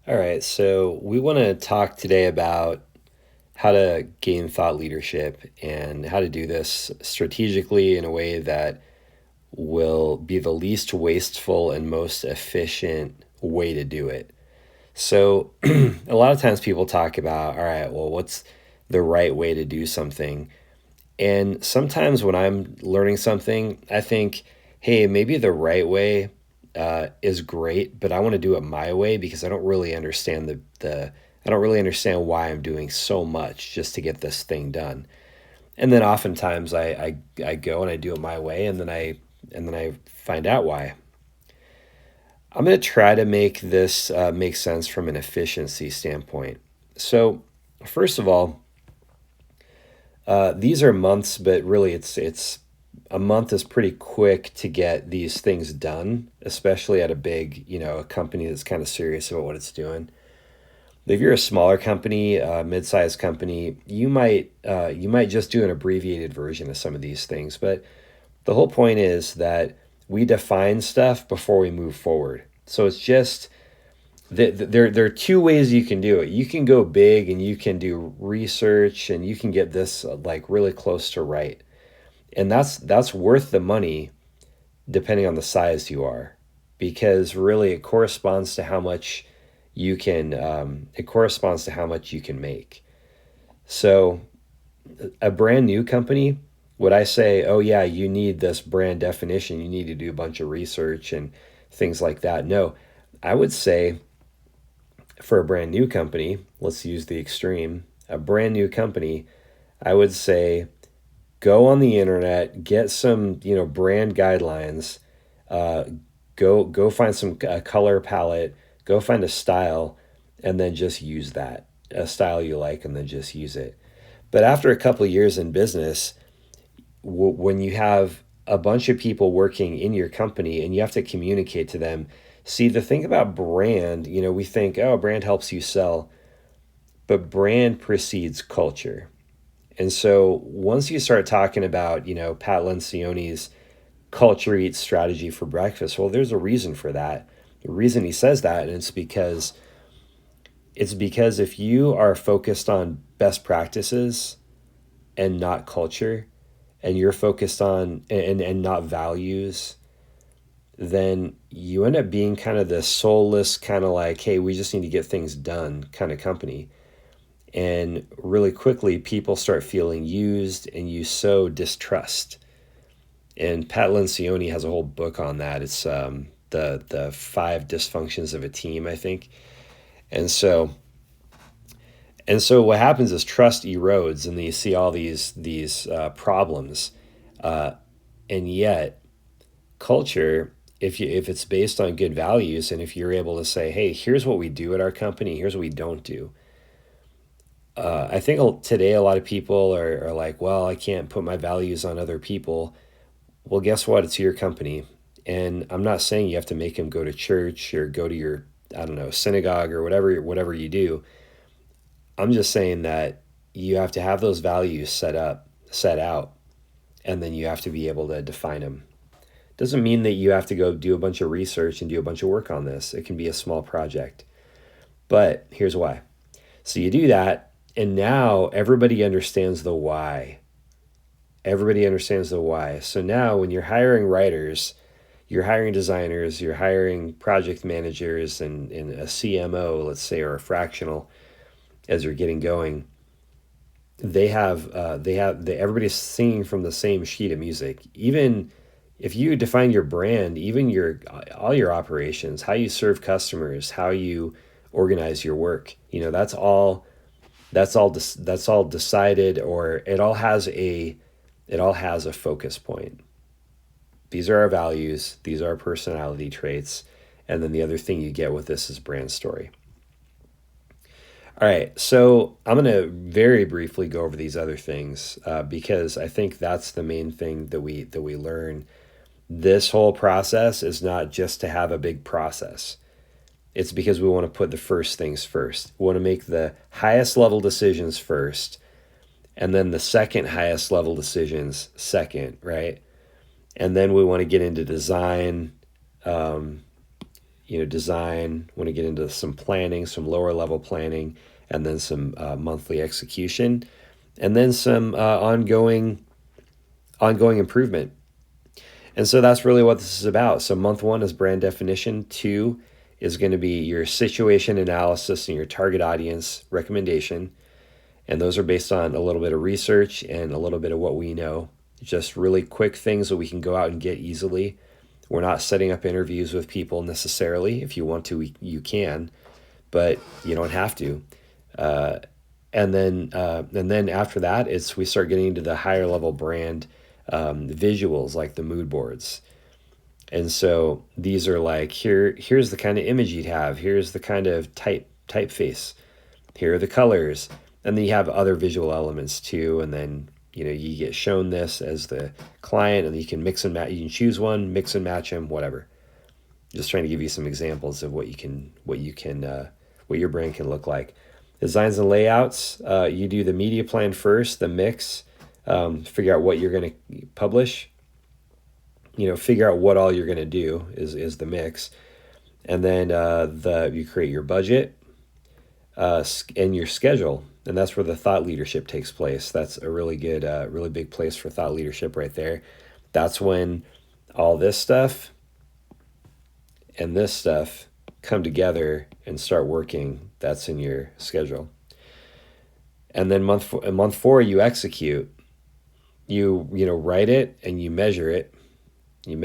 All right, so we want to talk today about how to gain thought leadership and how to do this strategically in a way that will be the least wasteful and most efficient way to do it. So, a lot of times people talk about, all right, well, what's the right way to do something? And sometimes when I'm learning something, I think, hey, maybe the right way is great, but I want to do it my way because I don't really understand the I don't really understand why I'm doing so much just to get this thing done. And then oftentimes I go and I do it my way, and then I find out why. I'm going to try to make this make sense from an efficiency standpoint. So, first of all, these are months, but really it's a month is pretty quick to get these things done, especially at a big, a company that's kind of serious about what it's doing. If you're a smaller company, mid-sized company, you might just do an abbreviated version of some of these things. But the whole point is that we define stuff before we move forward. So it's just there are two ways you can do it. You can go big and you can do research and you can get this like really close to right. And that's worth the money depending on the size you are, because really it corresponds to how much you can make. So a brand new company, would I say, oh yeah, you need this brand definition, you need to do a bunch of research and things like that? No, I would say for a brand new company, let's use the extreme, a brand new company, I would say go on the internet, get some, brand guidelines, uh, go find some color palette, go find a style, and then just use that a style you like, and then just use it. But after a couple of years in business, when you have a bunch of people working in your company and you have to communicate to them, see the thing about brand, we think, oh, brand helps you sell, but brand precedes culture. And so once you start talking about, Pat Lencioni's culture eats strategy for breakfast, well, there's a reason for that. The reason he says that, and it's because if you are focused on best practices and not culture, and you're focused on and not values, then you end up being kind of the soulless, kind of like, hey, we just need to get things done kind of company. And really quickly, people start feeling used, and you sow distrust. And Pat Lencioni has a whole book on that. It's the five dysfunctions of a team, I think. And so what happens is trust erodes, and then you see all these problems. Uh, and yet, culture, if it's based on good values, and if you're able to say, hey, here's what we do at our company, here's what we don't do. I think today a lot of people are like, well, I can't put my values on other people. Well, guess what? It's your company. And I'm not saying you have to make them go to church or go to your, I don't know, synagogue or whatever you do. I'm just saying that you have to have those values set out, and then you have to be able to define them. Doesn't mean that you have to go do a bunch of research and do a bunch of work on this. It can be a small project. But here's why. So you do that, and now everybody understands the why. Everybody understands the why. So now when you're hiring writers, you're hiring designers, you're hiring project managers, and a CMO, let's say, or a fractional, as you're getting going, everybody's singing from the same sheet of music. Even if you define your brand, even your all your operations, how you serve customers, how you organize your work, that's all decided, or it all has a focus point. These are our values, these are our personality traits, and then the other thing you get with this is brand story. All right, so I'm going to very briefly go over these other things because I think that's the main thing that we learn. This whole process is not just to have a big process. It's because we want to put the first things first. We want to make the highest level decisions first, and then the second highest level decisions second, right? And then we want to get into design, um, design, want to get into some planning, some lower level planning, and then some monthly execution, and then some ongoing improvement. And so that's really what this is about. So month one is brand definition. Two is going to be your situation analysis and your target audience recommendation. And those are based on a little bit of research and a little bit of what we know. Just really quick things that we can go out and get easily. We're not setting up interviews with people necessarily. If you want to, you can, but you don't have to. Uh, and then after that, we start getting into the higher level brand visuals, like the mood boards. And so these are like, here's the kind of image you'd have. Here's the kind of typeface. Here are the colors. And then you have other visual elements too. And then you get shown this as the client, and you can mix and match. You can choose one, mix and match them, whatever. Just trying to give you some examples of what your brand can look like. Designs and layouts. You do the media plan first, the mix. Figure out what you're going to publish. Figure out what all you're going to do is the mix, and then you create your budget and your schedule, and that's where the thought leadership takes place. That's a really good, really big place for thought leadership right there. That's when all this stuff and this stuff come together and start working. That's in your schedule. And then month four, you execute. You write it and you measure it. And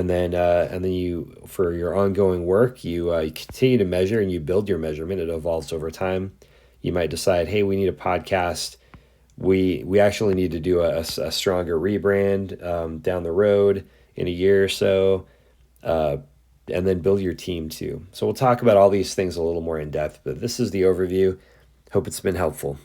then you, for your ongoing work, you continue to measure and you build your measurement. It evolves over time. You might decide, hey, we need a podcast. We actually need to do a stronger rebrand down the road in a year or so, and then build your team too. So we'll talk about all these things a little more in depth, but this is the overview. Hope it's been helpful.